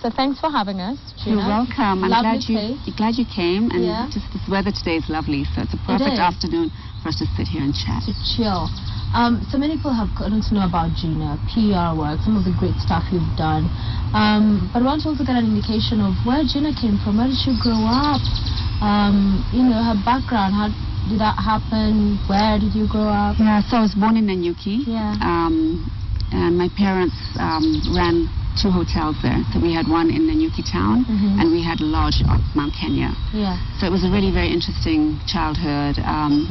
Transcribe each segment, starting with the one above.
So thanks for having us, Gina. You're welcome. I'm glad you came, and just this weather today is lovely, so it's a perfect afternoon for us to sit here and chat. To chill. So many people have gotten to know about Gina, PR work, some of the great stuff you've done. But I want to also get an indication of where Gina came from. Where did she grow up? You know, her background. How did that happen? Where did you grow up? Yeah, so I was born in Kariuki. Yeah. And my parents ran 2 hotels there. So we had one in Kariuki town, and we had a lodge at Mount Kenya. Yeah. So it was a really very interesting childhood,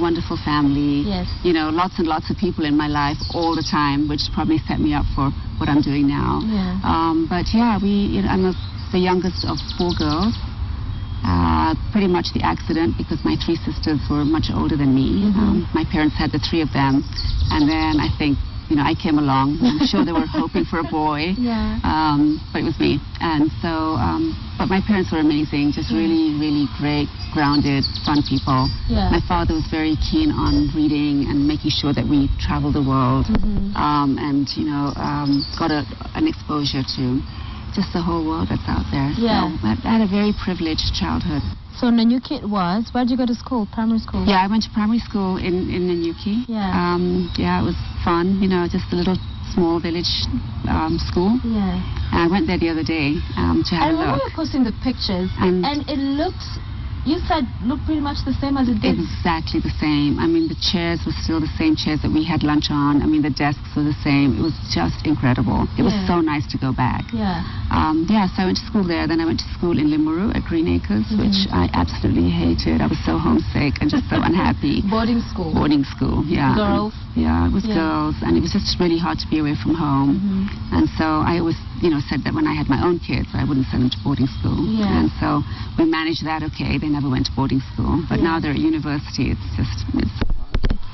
wonderful family. Yes. You know, lots and lots of people in my life all the time, which probably set me up for what I'm doing now. Yeah. But yeah, I'm the youngest of 4 girls. Pretty much the accident, because my 3 sisters were much older than me. My parents had the 3 of them, and then I think, you know, I came along. I'm sure they were hoping for a boy, but it was me. And so, but my parents were amazing, just really, really great, grounded, fun people. Yeah. My father was very keen on reading and making sure that we traveled the world, and, you know, got an exposure to just the whole world that's out there. Yeah. So I had a very privileged childhood. So Kariuki where did you go to school? Primary school? Yeah, I went to primary school in Kariuki. Yeah. Yeah, it was fun, you know, just a little small village school. Yeah. And I went there the other day to have a look. I remember you posting the pictures, and it looks, you said, looked pretty much the same as it did. Exactly the same. I mean, the chairs were still the same chairs that we had lunch on. I mean, the desks were the same. It was just incredible. It was so nice to go back. Yeah. Yeah, so I went to school there. Then I went to school in Limuru at Green Acres, which I absolutely hated. I was so homesick and just so unhappy. Boarding school? Boarding school, yeah. Girls? Yeah, it was girls, and it was just really hard to be away from home. And so I always, you know, said that when I had my own kids, I wouldn't send them to boarding school. Yeah. And so we managed that okay. They never went to boarding school, but now they're at university. It's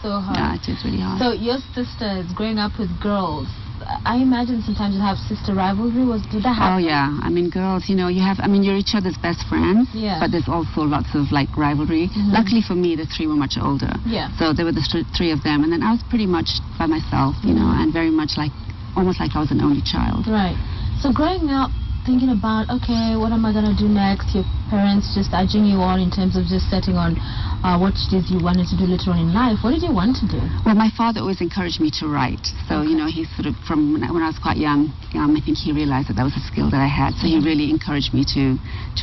so hard. Yeah, it is really hard. So your sisters growing up with girls, I imagine sometimes you have sister rivalry. Did that happen? Oh yeah, I mean, girls, you know, you're each other's best friends, but there's also lots of like rivalry. Luckily for me, the 3 were much older. Yeah. So there were the 3 of them, and then I was pretty much by myself, you know, and very much like, almost like I was an only child. Right. So growing up, thinking about, okay, what am I going to do next? Your parents just urging you on in terms of just setting on what it is you wanted to do later on in life. What did you want to do? Well, my father always encouraged me to write. So, you know, he sort of, from when I was quite young, I think he realized that was a skill that I had. So he really encouraged me to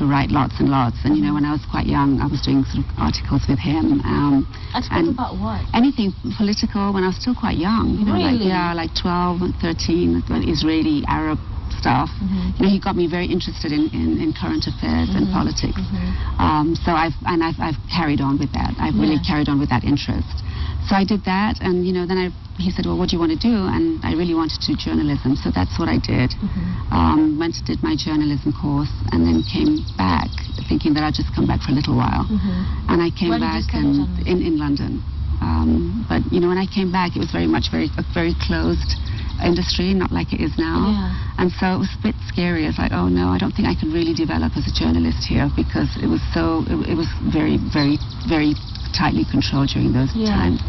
write lots and lots. And, you know, when I was quite young, I was doing sort of articles with him. Articles about what? Anything political when I was still quite young. You know, really? like 12 and 13, Israeli, Arab stuff. You know, he got me very interested in current affairs and politics. So I've carried on with that. I've really carried on with that interest. So I did that, and, you know, then he said, well, what do you want to do? And I really wanted to do journalism, so that's what I did. Did my journalism course, and then came back thinking that I'd just come back for a little while. And I came back in London. But, you know, when I came back, it was very much a very closed industry, not like it is now. And so it was a bit scary. It's like, oh no, I don't think I can really develop as a journalist here, because it was very, very, very tightly controlled during those times.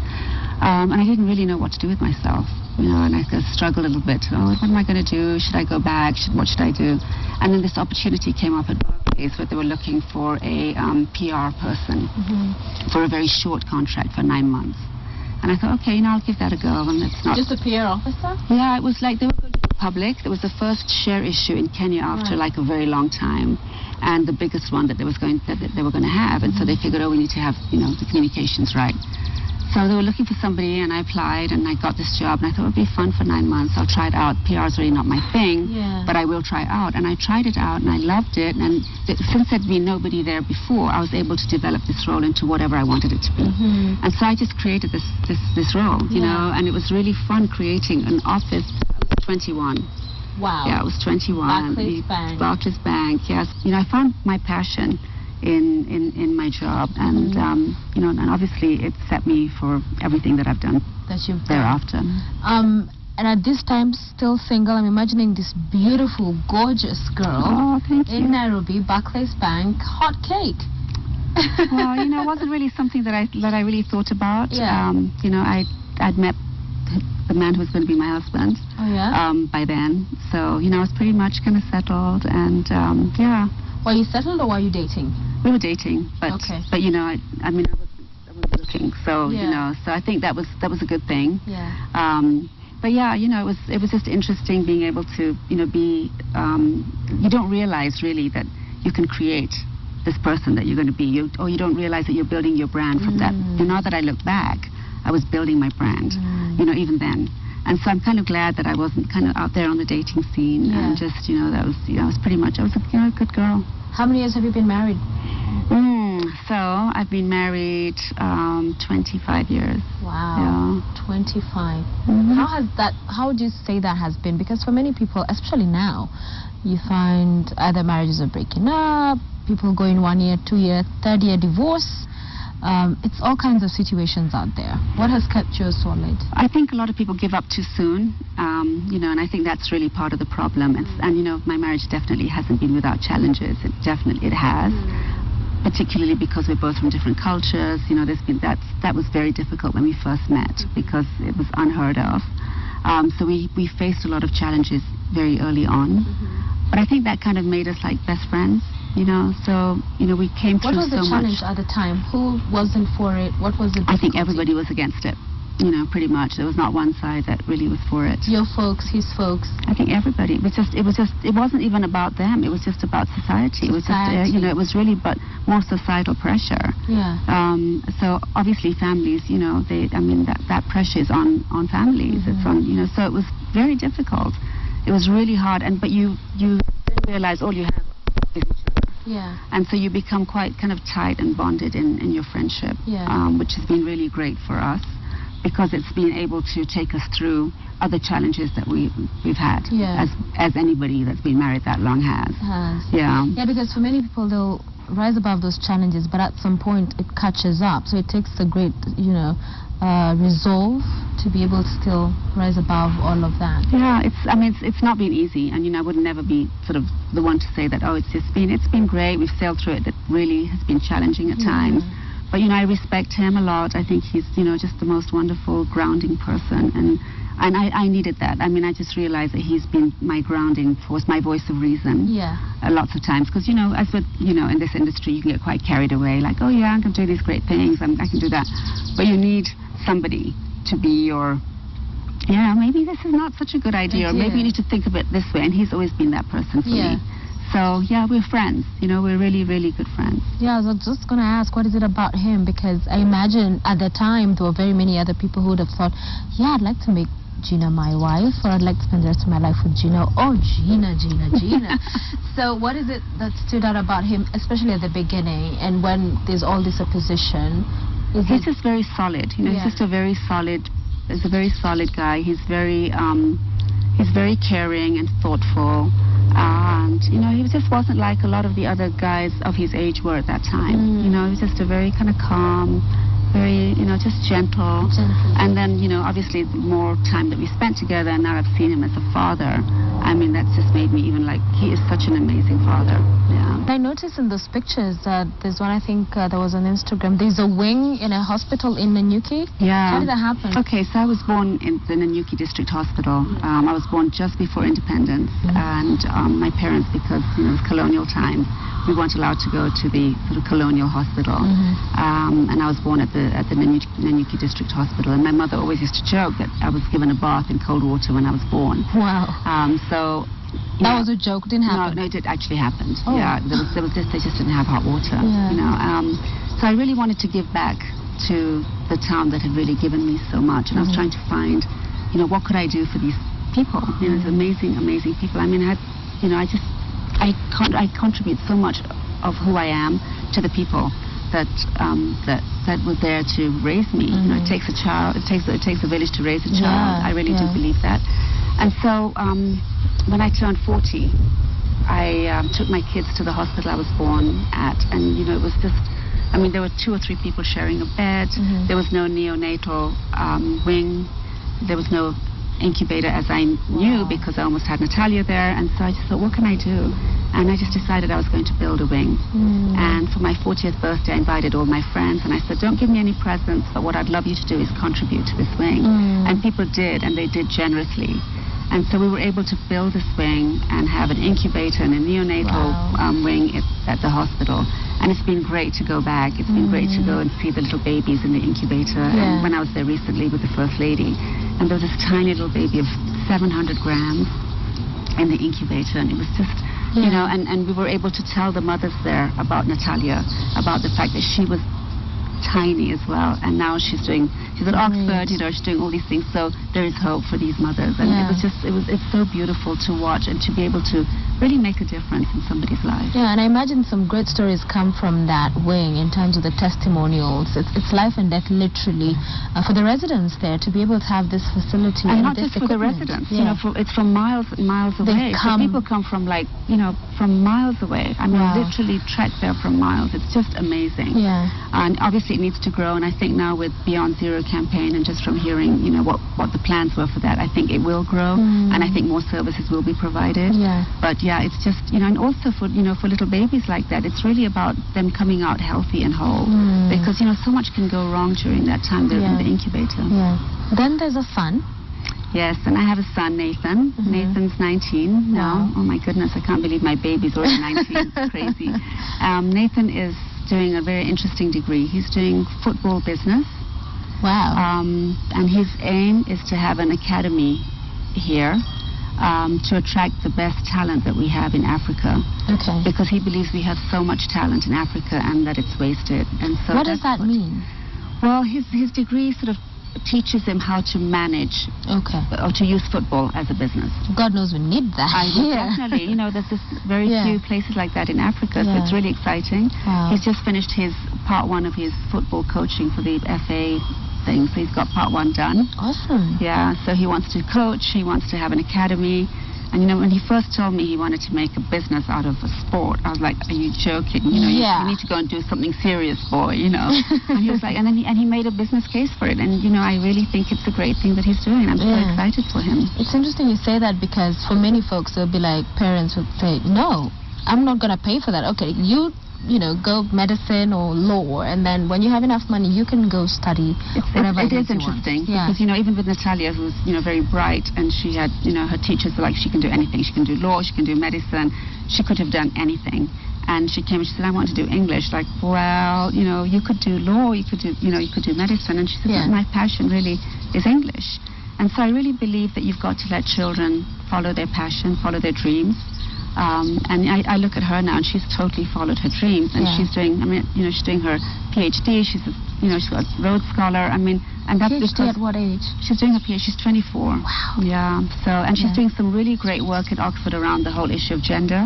And I didn't really know what to do with myself, you know, and I struggled a little bit. Oh, what am I going to do? Should I go back? What should I do? And then this opportunity came up at Barclays, where they were looking for a PR person for a very short contract for 9 months. And I thought, okay, you know, I'll give that a go. And it's not just a PR officer? Yeah, it was like they were going to go public. It was the first share issue in Kenya after like a very long time, and the biggest one that they were going to have. And so they figured, oh, we need to have, you know, the communications right. So they were looking for somebody, and I applied, and I got this job, and I thought it would be fun for 9 months. I'll try it out. PR is really not my thing, but I will try it out. And I tried it out, and I loved it. And since there'd been nobody there before, I was able to develop this role into whatever I wanted it to be. And so I just created this role, you know, and it was really fun creating an office. I was 21. Wow. Yeah, I was 21. Barclays Bank, yes. You know, I found my passion in my job, and you know, and obviously it set me for everything that I've done thereafter. And at this time still single. I'm imagining this beautiful, gorgeous girl in Nairobi, Barclays Bank, hot cake. Well, you know, it wasn't really something that I really thought about. You know, I'd met the man who was going to be my husband. Oh, yeah? By then. So, I was pretty much kind of settled, and yeah. Were you settled or were you dating? We were dating, but okay. But I wasn't looking. So so I think that was a good thing. Yeah. But yeah, it was just interesting being able to be. You don't realize really that you can create this person that you're going to be. You don't realize that you're building your brand from that. Now that I look back, I was building my brand. Even then. And so I'm kind of glad that I wasn't kind of out there on the dating scene and just that was I was pretty much I was a good girl. How many years have you been married? So I've been married 25 years. Wow. Yeah. 25. How would you say that has been? Because for many people, especially now, you find either marriages are breaking up, people going 1 year, 2 year, third year divorce. It's all kinds of situations out there. What has kept yours solid? I think a lot of people give up too soon, and I think that's really part of the problem. My marriage definitely hasn't been without challenges. It has. Particularly because we're both from different cultures. There's been that was very difficult when we first met because it was unheard of. So we faced a lot of challenges very early on. But I think that kind of made us like best friends. So we came through so much. What was the challenge at the time? Who wasn't for it? What was the difficulty? I think everybody was against it. Pretty much. There was not one side that really was for it. Your folks, his folks. I think everybody. It wasn't even about them. It was just about society. It was just, it was really but more societal pressure. Yeah. So obviously families, that pressure is on families. It's on, so it was very difficult. It was really hard. But you realize all you have is each other. Yeah. And so you become quite kind of tight and bonded in your friendship, which has been really great for us. Because it's been able to take us through other challenges that we've had, as anybody that's been married that long has. Yeah. Yeah, because for many people they'll rise above those challenges, but at some point it catches up. So it takes a great, resolve to be able to still rise above all of that. Yeah, it's not been easy, and I would never be sort of the one to say that it's been great. We've sailed through it. It really has been challenging at times. But I respect him a lot. I think he's just the most wonderful grounding person, and I needed that. I just realized that he's been my grounding force, my voice of reason. Yeah. Lots of times, because as with in this industry, you can get quite carried away, like, oh yeah, I can do these great things, I can do that, but you need somebody to be your. Yeah, maybe this is not such a good idea, or maybe you need to think of it this way, and he's always been that person for me. So, yeah, we're friends. We're really, really good friends. Yeah, I was just going to ask, what is it about him? Because I imagine at the time there were very many other people who would have thought, yeah, I'd like to make Gina my wife, or I'd like to spend the rest of my life with Gina. Oh, Gina. So what is it that stood out about him, especially at the beginning, and when there's all this opposition? He's just very solid. He's just a very solid guy. He's very caring and thoughtful. And, he just wasn't like a lot of the other guys of his age were at that time. He was just a very kind of calm, very, just gentle. And then, obviously the more time that we spent together, and now I've seen him as a father, that's just made me even like, he is such an amazing father. Yeah. I noticed in those pictures that there's one, I think there was on Instagram, there's a wing in a hospital in Nanyuki. Yeah. How did that happen? Okay, so I was born in the Nanyuki District Hospital. I was born just before independence, and my parents, because it was colonial time, we weren't allowed to go to the sort of colonial hospital. And I was born at the Nanyuki District Hospital, and my mother always used to joke that I was given a bath in cold water when I was born. Wow. So that was a joke. Didn't happen. No, it actually happened. Oh. Yeah, they just didn't have hot water. Yeah. So I really wanted to give back to the town that had really given me so much, and I was trying to find, what could I do for these people? These amazing people. I contribute so much of who I am to the people that were there to raise me. It takes a child. It takes a village to raise a child. I really do believe that. And so when I turned 40, I took my kids to the hospital I was born at, and it was just. There were 2 or 3 people sharing a bed. There was no neonatal wing. There was no incubator as I knew, because I almost had Natalia there. And so I just thought, what can I do? And I just decided I was going to build a wing. And for my 40th birthday, I invited all my friends, and I said, don't give me any presents, but what I'd love you to do is contribute to this wing. And people did, and they did generously. And so we were able to build this wing and have an incubator and a neonatal wing at the hospital. And it's been great to go back. It's been great to go and see the little babies in the incubator. And when I was there recently with the First Lady, and there was this tiny little baby of 700 grams in the incubator, and it was just, you know, and we were able to tell the mothers there about Natalia, about the fact that she was tiny as well, and now she's at Oxford, you know, she's doing all these things, so there is hope for these mothers. And it's so beautiful to watch and to be able to really make a difference in somebody's life. Yeah, and I imagine some great stories come from that wing in terms of the testimonials. It's life and death, literally, for the residents there to be able to have this facility. And not just for the residents, you know, it's from miles and miles away. So people come from, like, you know, from miles away. I mean, literally trek there from miles. It's just amazing. Yeah. And obviously it needs to grow, and I think now with Beyond Zero campaign, and just from hearing, you know, what the plans were for that, I think it will grow, and I think more services will be provided. But yeah, it's just, you know, and also for, you know, for little babies like that, it's really about them coming out healthy and whole, because, you know, so much can go wrong during that time they're in the incubator. Then there's a son. Yes, and I have a son, Nathan. Nathan's 19 now. Oh my goodness, I can't believe my baby's already 19. It's crazy. Nathan is doing a very interesting degree. He's doing football business. Wow. And his aim is to have an academy here to attract the best talent that we have in Africa. Okay. Because he believes we have so much talent in Africa and that it's wasted. And so what does that mean? Well, his degree sort of teaches him how to manage or to use football as a business. God knows we need that. Definitely. You know, there's just very few places like that in Africa, so it's really exciting. He's just finished his part 1 of his football coaching for the FA thing, so he's got part 1 done. Awesome. Yeah, so he wants to coach, he wants to have an academy. And, you know, when he first told me he wanted to make a business out of a sport, I was like, are you joking? You know, you need to go and do something serious, boy, you know. And he was like, and then he made a business case for it. And, you know, I really think it's a great thing that he's doing. I'm so excited for him. It's interesting you say that, because for many folks, it'll be like, parents would say, no, I'm not going to pay for that. Okay, you know, go medicine or law, and then when you have enough money, you can go study whatever it is interesting, because, you know, even with Natalia, who's, you know, very bright, and she had, you know, her teachers were like, she can do anything. She can do law, she can do medicine. She could have done anything. And she came and she said, I want to do English. Like, well, you know, you could do law, you could do medicine. And she said, but my passion really is English. And so I really believe that you've got to let children follow their passion, follow their dreams. And I look at her now, and she's totally followed her dreams, and she's doing, I mean, you know, she's doing her PhD. She's, you know, she's got Rhodes Scholar. I mean, and that's PhD at what age? She's doing her PhD. She's 24. Wow. Yeah. So, and she's doing some really great work at Oxford around the whole issue of gender.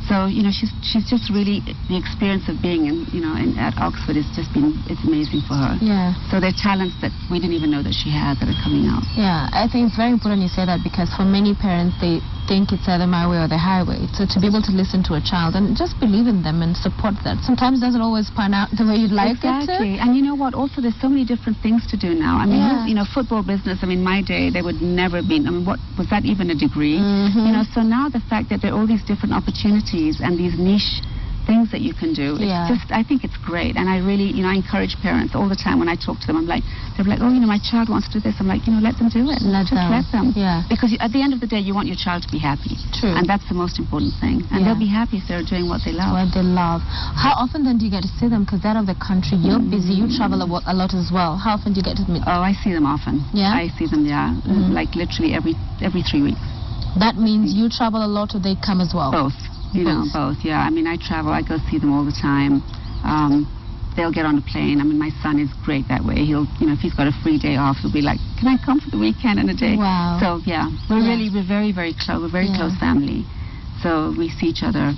So, you know, she's just really, the experience of being in, you know, at Oxford has just been, it's amazing for her. Yeah. So there are talents that we didn't even know that she had that are coming out. Yeah, I think it's very important you say that, because for many parents, they think it's either my way or the highway. So to be able to listen to a child and just believe in them and support that, sometimes doesn't always pan out the way you'd like it to. And you know what, also there's so many different things to do now. I mean, you know, football business, I mean, my day, there would never have been, I mean, what, was that even a degree? You know, so now the fact that there are all these different opportunities and these niche things that you can do, it's just, I think it's great. And I really, you know, I encourage parents all the time when I talk to them. I'm like, they're like, oh, you know, my child wants to do this. I'm like, you know, let them do it. Let them. Yeah. Because at the end of the day, you want your child to be happy. True. And that's the most important thing. And they'll be happy if they're doing what they love. What they love. How often then do you get to see them? Because they're out of the country, you're busy, you travel a lot as well. How often do you get to meet them? Oh, I see them often. Yeah? I see them, like literally every 3 weeks. That means you travel a lot, or they come as well? Both. You know, both, yeah. I mean, I travel, I go see them all the time. They'll get on a plane. I mean, my son is great that way. He'll, you know, if he's got a free day off, he'll be like, can I come for the weekend and a day? Wow. So, yeah, we're very, very close. We're very close family. So we see each other,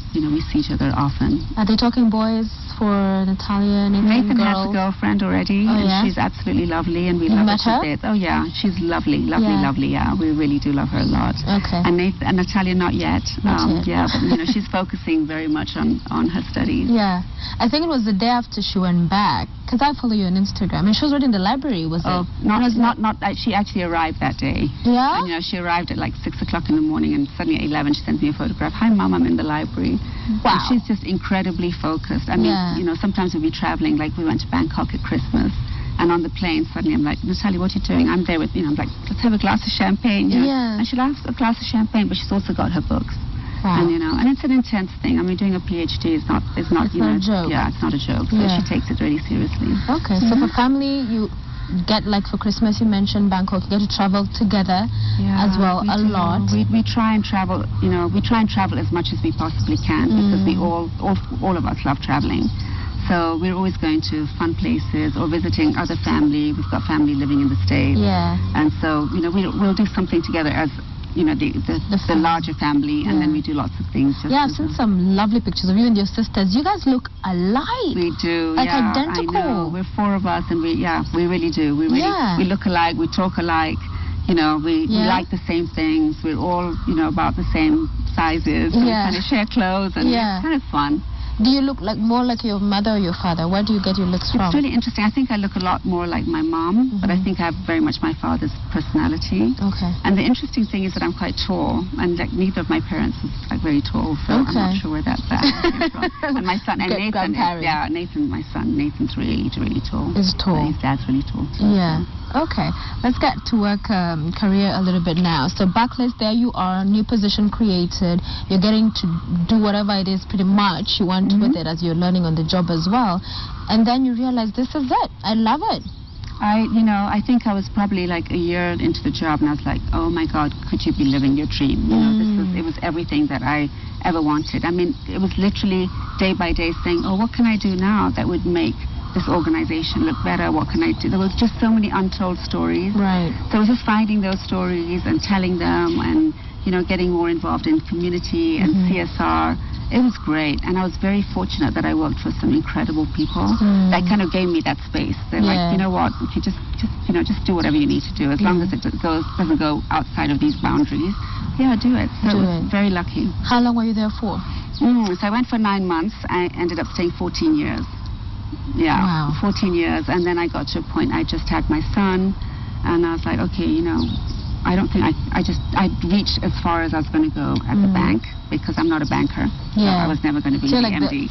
often. Are they talking boys for Natalia? Nathan has girls? a girlfriend already, Oh, and yeah? she's absolutely lovely, and we You love met her? her to bits. Oh yeah, she's lovely, lovely. Yeah, we really do love her a lot. Okay. And Natalia, not yet. Not yet. Yeah, but she's focusing very much on her studies. Yeah, I think it was the day after she went back, because I follow you on Instagram, and she was already in the library, was it? Not. She actually arrived that day. Yeah? And, she arrived at like 6 o'clock in the morning, and suddenly at 11 she sent me a photograph. Hi, Mom, I'm in the library. Wow. And she's just incredibly focused. I mean, sometimes we'll be traveling, like we went to Bangkok at Christmas, and on the plane, suddenly I'm like, Natalia, what are you doing? I'm there with, I'm like, let's have a glass of champagne. Yeah. And she'll have a glass of champagne, but she's also got her books. Wow. And, and it's an intense thing. I mean, doing a PhD is not it's not a joke. Yeah, it's not a joke. So she takes it really seriously. Okay, so for family, you get, like for Christmas, you mentioned Bangkok, you get to travel together as well a lot. We try and travel, we try and travel as much as we possibly can because we all of us love traveling. So we're always going to fun places or visiting other family. We've got family living in the States. Yeah. And so, we'll do something together as the larger family, and then we do lots of things. I've seen some lovely pictures of you and your sisters. You guys look alike. We do, like identical. I know. We're 4 of us, and we really do. We look alike. We talk alike. We like the same things. We're all about the same sizes. So we kind of share clothes, and it's kind of fun. Do you look more like your mother or your father? Where do you get your looks from? It's really interesting. I think I look a lot more like my mom, but I think I have very much my father's personality. Okay. And the interesting thing is that I'm quite tall, and like neither of my parents is like very tall, so I'm not sure where that came from. And my son, and Nathan, my son, Nathan's really tall. Is tall. His dad's really tall too. Yeah. Okay, let's get to work career a little bit now. So Barclays, there you are, new position created. You're getting to do whatever it is pretty much you want with it as you're learning on the job as well. And then you realize this is it. I love it. I think I was probably like a year into the job, and I was like, oh my God, could you be living your dream? It was everything that I ever wanted. I mean, it was literally day by day saying, oh, what can I do now that would make this organization look better? What can I do? There was just so many untold stories. Right. So I was just finding those stories and telling them, and getting more involved in community and CSR. It was great, and I was very fortunate that I worked for some incredible people that kind of gave me that space. They're like, you know what, if you just do whatever you need to do, as long as it doesn't go outside of these boundaries. Yeah, do it. So I was very lucky. How long were you there for? So I went for 9 months. I ended up staying 14 years. Yeah, wow. 14 years, and then I got to a point, I just had my son, and I was like, okay, I don't think I'd reached as far as I was going to go at the bank, because I'm not a banker. So I was never going to be the MD.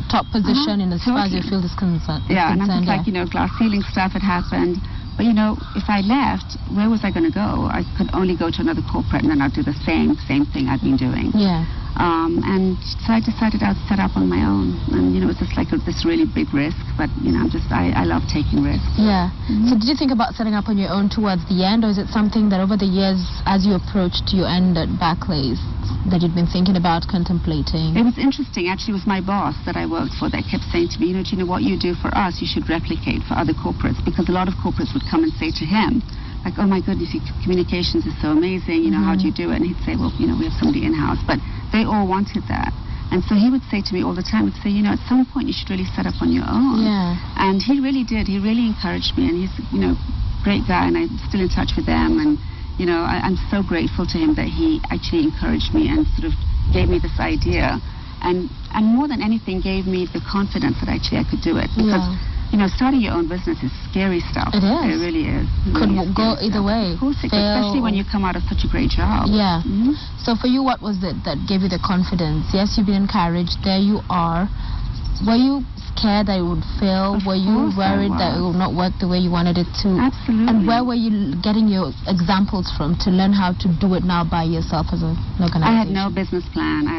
Top position in as far as your field is concerned. Yeah, and I'm just like, glass ceiling stuff had happened. But, if I left, where was I going to go? I could only go to another corporate, and then I'd do the same thing I'd been doing. Yeah. And so I decided I'd set up on my own. And, it's just like this really big risk. But, I love taking risks. Yeah. So did you think about setting up on your own towards the end? Or is it something that over the years, as you approached your end at Barclays, that you'd been thinking about, contemplating? It was interesting. Actually, it was my boss that I worked for that kept saying to me, Gina, what you do for us, you should replicate for other corporates. Because a lot of corporates would come and say to him, like, oh my goodness, your communications is so amazing, how do you do it? And he'd say, well, we have somebody in-house. But they all wanted that. And so he would say to me all the time, at some point you should really set up on your own. Yeah. And he really did. He really encouraged me. And he's, great guy, and I'm still in touch with them. And, I'm so grateful to him that he actually encouraged me and sort of gave me this idea. And more than anything, gave me the confidence that actually I could do it. Because, starting your own business is scary stuff. It is. It really is. Could go either way. Of course, especially when you come out of such a great job. Yeah. So for you, what was it that gave you the confidence? Yes, you've been encouraged. There you are. Were you scared that it would fail? Were you worried that it would not work the way you wanted it to? Absolutely. And where were you getting your examples from to learn how to do it now by yourself as an organization? I had no business plan.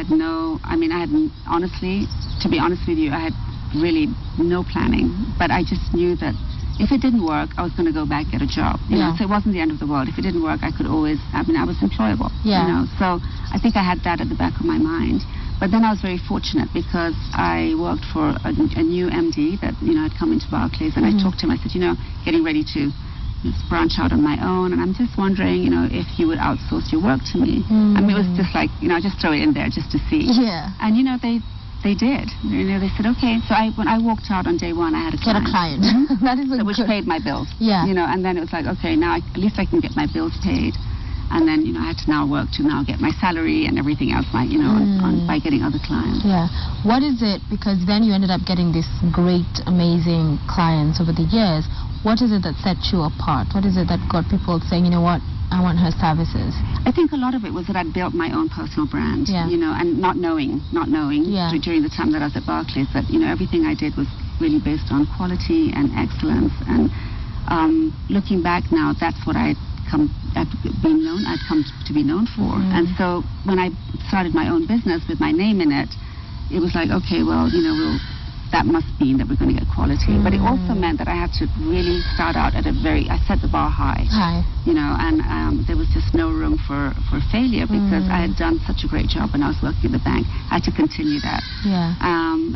Honestly, to be honest with you, I had really no planning. But I just knew that if it didn't work, I was going to go back and get a job. So it wasn't the end of the world. If it didn't work, I could always, I was employable. Yeah. So I think I had that at the back of my mind. But then I was very fortunate because I worked for a new MD that, had come into Barclays, and I talked to him. I said, getting ready to branch out on my own, and I'm just wondering, if you would outsource your work to me. I mean, it was just like, just throw it in there just to see. Yeah. And, they did. They said, okay. So when I walked out on day one, I had a client. Get a client. That is which paid my bills. Yeah. And then it was like, okay, now at least I can get my bills paid. And then, I had to now work to now get my salary and everything else, by getting other clients. Yeah. What is it, because then you ended up getting these great, amazing clients over the years. What is it that set you apart? What is it that got people saying, you know what, I want her services? I think a lot of it was that I'd built my own personal brand, and not knowing during the time that I was at Barclays that, everything I did was really based on quality and excellence. And looking back now, that's what I'd come to be known for. And so when I started my own business with my name in it, it was like, okay, well, that must mean that we're going to get quality. But it also meant that I had to really start out at I set the bar high. And there was just no room for failure because I had done such a great job when I was working at the bank. I had to continue that. Yeah.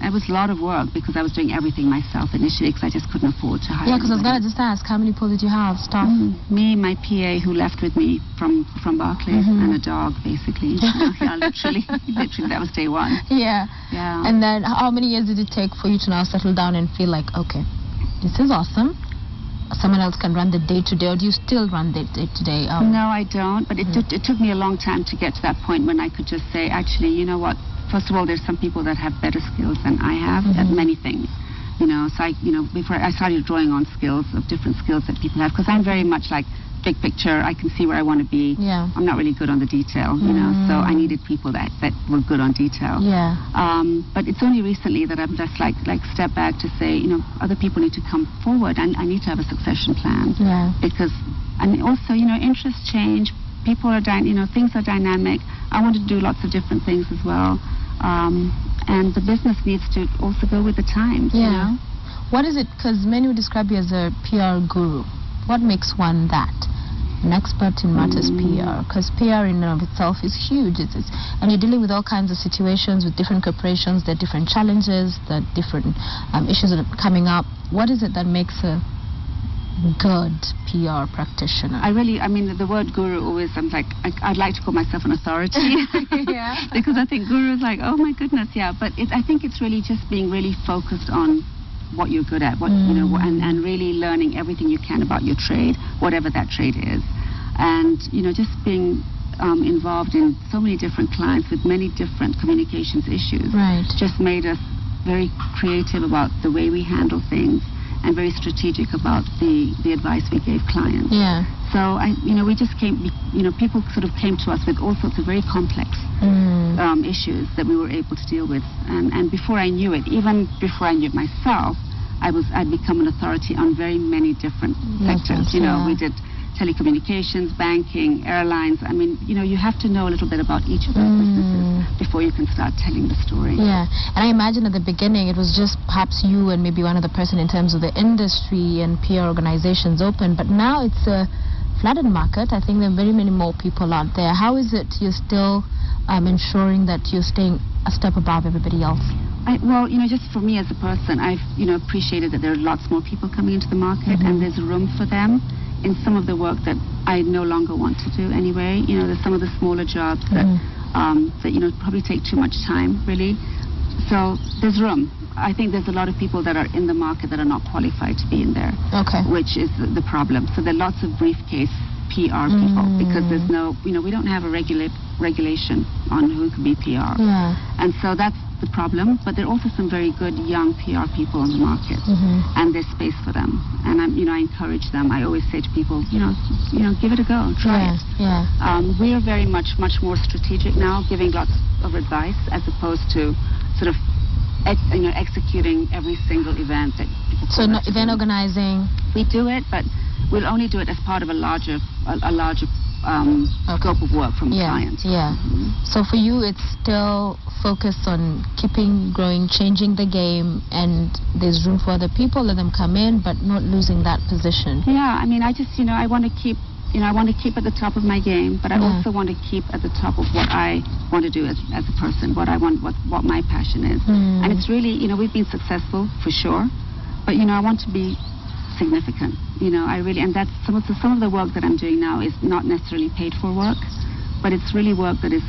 It was a lot of work because I was doing everything myself initially because I just couldn't afford to hire. Yeah, because I was going to just ask, how many people did you have, staff? Me, my PA who left with me from Barclays, and a dog, basically. Literally, that was day one. Yeah. Yeah. And then how many years did it take for you to now settle down and feel like, okay, this is awesome, someone else can run the day-to-day, or do you still run the day-to-day? No, I don't, but it took me a long time to get to that point when I could just say, actually, you know what, first of all, there's some people that have better skills than I have at many things. So before I started drawing on different skills that people have, because I'm very much like big picture, I can see where I want to be. Yeah. I'm not really good on the detail, so I needed people that were good on detail. Yeah. But it's only recently that I'm just like step back to say, other people need to come forward, and I need to have a succession plan. Yeah. Because, and also, interests change, people are things are dynamic. I want to do lots of different things as well. And the business needs to also go with the times, What is it, because many would describe you as a PR guru. What makes one that? An expert in matters PR, because PR in and of itself is huge. And you're dealing with all kinds of situations with different corporations, there are different challenges, there are different issues that are coming up. What is it that makes a good PR practitioner? The word guru always, I'd like to call myself an authority. Because I think guru is like, oh my goodness, but I think it's really just being really focused on what you're good at, and really learning everything you can about your trade, whatever that trade is. And, just being involved in so many different clients with many different communications issues. Right. Just made us very creative about the way we handle things and very strategic about the advice we gave clients. Yeah. So, we just people sort of came to us with all sorts of very complex issues that we were able to deal with. And before I knew it, even before I knew it myself, I'd become an authority on very many different sectors. We did telecommunications, banking, airlines. You have to know a little bit about each of those businesses before you can start telling the story. Yeah, and I imagine at the beginning it was just perhaps you and maybe one other person in terms of the industry and PR organizations open, but now it's a flooded market. I think there are very many more people out there. How is it you're still ensuring that you're staying a step above everybody else? Just for me as a person, I've, appreciated that there are lots more people coming into the market, and there's room for them in some of the work that I no longer want to do anyway. There's some of the smaller jobs that probably take too much time, really. So there's room. I think there's a lot of people that are in the market that are not qualified to be in there, which is the problem. So there are lots of briefcase PR people because there's no, we don't have a regulation on who can be PR. Yeah. And so that's the problem. But there are also some very good young PR people in the market, and there's space for them. And I encourage them. I always say to people, give it a go, try it. Yeah. We are very much more strategic now, giving lots of advice as opposed to sort of executing every single event that people. So event organizing. We do it, but we'll only do it as part of a larger scope of work from a client. Yeah. So for you, it's still focused on keeping growing, changing the game, and there's room for other people. Let them come in, but not losing that position. Yeah. I just I want to keep. I want to keep at the top of my game, but I also want to keep at the top of what I want to do as a person, what I want, what my passion is. And it's really, we've been successful for sure, but I want to be significant. You know, I really, and that's some of the work that I'm doing now is not necessarily paid for work, but it's really work that is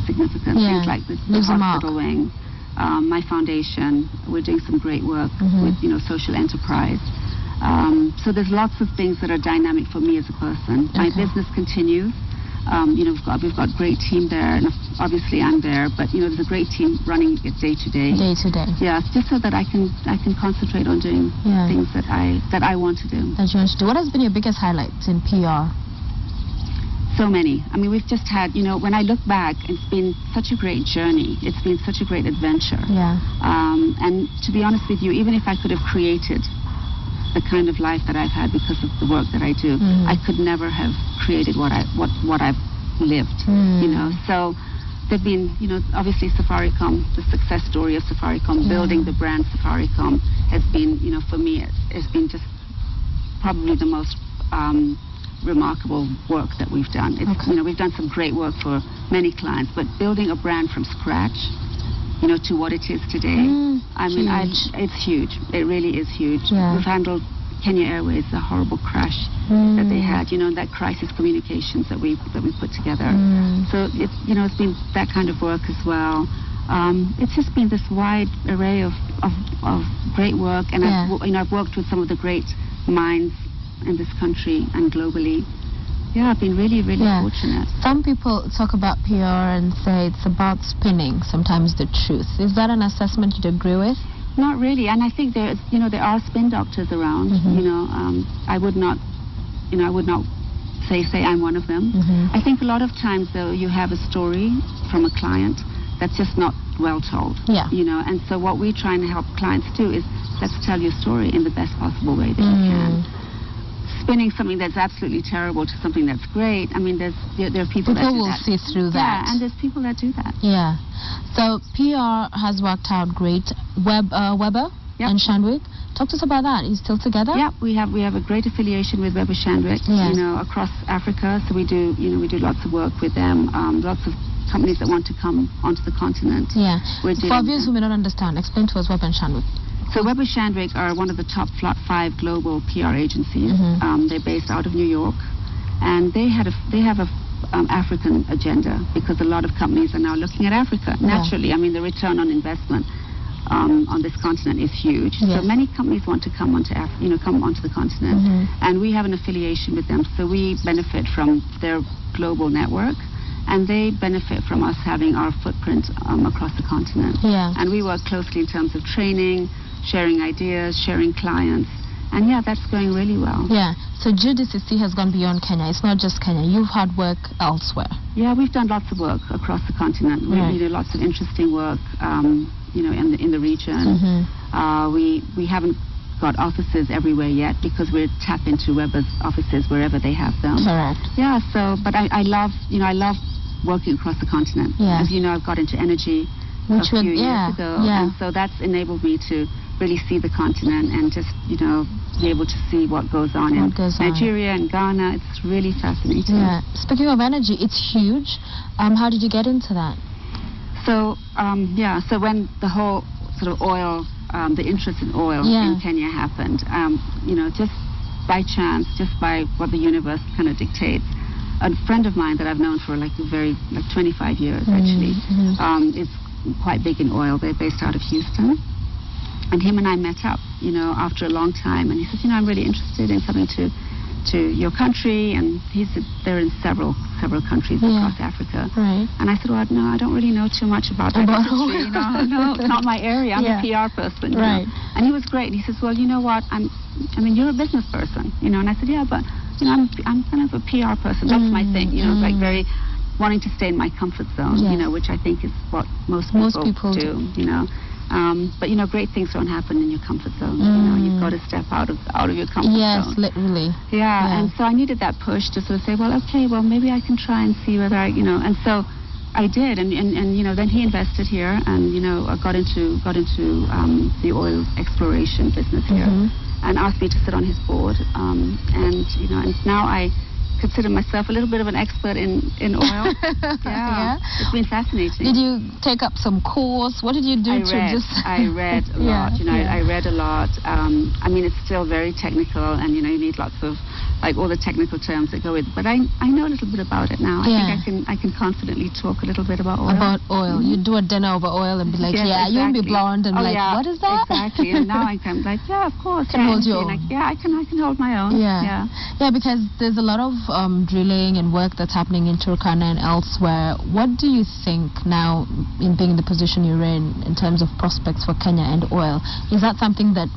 significant. Yeah. Things like the hospital wing, my foundation. We're doing some great work with, you know, social enterprise. So there's lots of things that are dynamic for me as a person. My business continues. You know, we've got a great team there, and obviously I'm there, but you know, there's a great team running it day to day. Day to day. Yeah, just so that I can concentrate on doing things that I want to do. That you want to do. What has been your biggest highlight in PR? So many. I mean, we've just had, you know, when I look back, it's been such a great journey. It's been such a great adventure. Yeah. And to be honest with you, even if I could have created the kind of life that I've had because of the work that I do, I could never have created what I've lived, you know. So there've been, you know, obviously Safaricom, the success story of Safaricom, building the brand Safaricom has been, you know, for me, it's been just probably the most remarkable work that we've done. It's, you know, we've done some great work for many clients, but building a brand from scratch, you know, to what it is today, I mean, it's huge. It really is huge. We've handled Kenya Airways, the horrible crash that they had, you know, that crisis communications that we put together. So it's, you know, it's been that kind of work as well. It's just been this wide array of great work, and I've worked with some of the great minds in this country and globally. Yeah, I've been really, really fortunate. Some people talk about PR and say it's about spinning sometimes the truth. Is that an assessment you'd agree with? Not really, and I think there are spin doctors around. You know, I would not say I'm one of them. I think a lot of times though, you have a story from a client that's just not well told. Yeah. You know, and so what we try and help clients do is let's tell your story in the best possible way that you can. Spinning something that's absolutely terrible to something that's great. I mean, there are people that do that. People will see through that. Yeah, and there's people that do that. Yeah. So PR has worked out great. Weber and Shandwick. Talk to us about that. Are you still together? Yeah, we have a great affiliation with Weber Shandwick. You know, across Africa. So we do lots of work with them. Lots of companies that want to come onto the continent. Yeah. For viewers who may not understand, explain to us Weber and Shandwick. So Weber Shandwick are one of the top 5 global PR agencies. They're based out of New York, and they have a African agenda because a lot of companies are now looking at Africa. Naturally, I mean the return on investment on this continent is huge. So many companies want to come onto the continent, and we have an affiliation with them. So we benefit from their global network, and they benefit from us having our footprint across the continent. And we work closely in terms of training, sharing ideas, sharing clients, and that's going really well. So GDCC has gone beyond Kenya. It's not just Kenya. You've had work elsewhere. Yeah, we've done lots of work across the continent. We do lots of interesting work, you know, in the region. We haven't got offices everywhere yet because we're tapped into Weber's offices wherever they have them. Correct. Yeah. So, but I love working across the continent. As you know, I've got into energy a few years ago, and so that's enabled me to really see the continent and just, you know, be able to see what goes on in Nigeria and Ghana. It's really fascinating. Speaking of energy, it's huge. How did you get into that? So, so when the whole sort of oil, the interest in oil in Kenya happened, you know, just by chance, just by what the universe kind of dictates, a friend of mine that I've known for like 25 years actually, is quite big in oil. They're based out of Houston. And him and I met up, you know, after a long time. And he said, you know, I'm really interested in coming to your country. And he said they're in several countries across Africa. And I said, well, no, I don't really know too much about that industry. You know, no, it's not my area. I'm a PR person. You know? And he was great. And he says, well, you know what? I mean, you're a business person, you know. And I said, yeah, but, you know, I'm kind of a PR person. That's my thing, you know, like very wanting to stay in my comfort zone, you know, which I think is what most people do, you know. But, you know, great things don't happen in your comfort zone. You know, you've got to step out of your comfort zone. Yes, literally. And so I needed that push to sort of say, well, okay, well, maybe I can try and see whether I, you know, and so I did. And you know, then he invested here and, you know, got into the oil exploration business here and asked me to sit on his board. And, you know, and now I consider myself a little bit of an expert in oil. Yeah. It's been fascinating. Did you take up some course? What did you do I read a lot. I read a lot. I mean, it's still very technical, and you need lots of all the technical terms that go with it. But I know a little bit about it now. I think I can confidently talk a little bit about oil. About oil. You do a dinner over oil and be like, exactly. You'll be blonde and what is that? Exactly. And now I can of course. Can hold your own. I can hold my own. Yeah, because there's a lot of drilling and work that's happening in Turkana and elsewhere. What do you think now, in being in the position you're in terms of prospects for Kenya and oil? Is that something that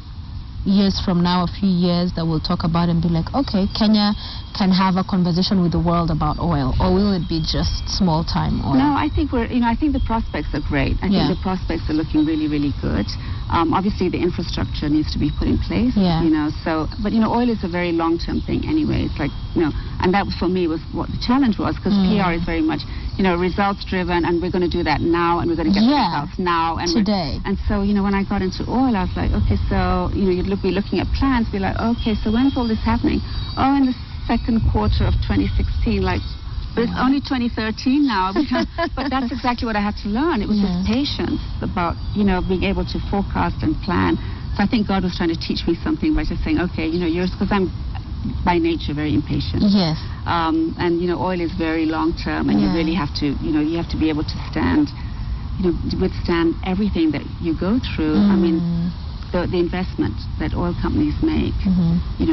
years from now, a few years, that we'll talk about and be like, okay, Kenya can have a conversation with the world about oil, or will it be just small-time oil? No, I think I think the prospects are great. I think the prospects are looking really, really good. Obviously, the infrastructure needs to be put in place. But oil is a very long-term thing anyway. It's like, and that for me was what the challenge was, because PR is very much, results-driven, and we're going to do that now, and we're going to get the results now. And today. And so, when I got into oil, I was like, okay, so, you'd be looking at plans, be like, okay, so when's all this happening? Oh, in the second quarter of 2016, but it's only 2013 now. But that's exactly what I had to learn. It was just patience about, being able to forecast and plan. So I think God was trying to teach me something by just saying, okay, because I'm by nature very impatient. Yes. And oil is very long term, and you really have to, you have to be able to withstand everything that you go through. I mean, the investment that oil companies make,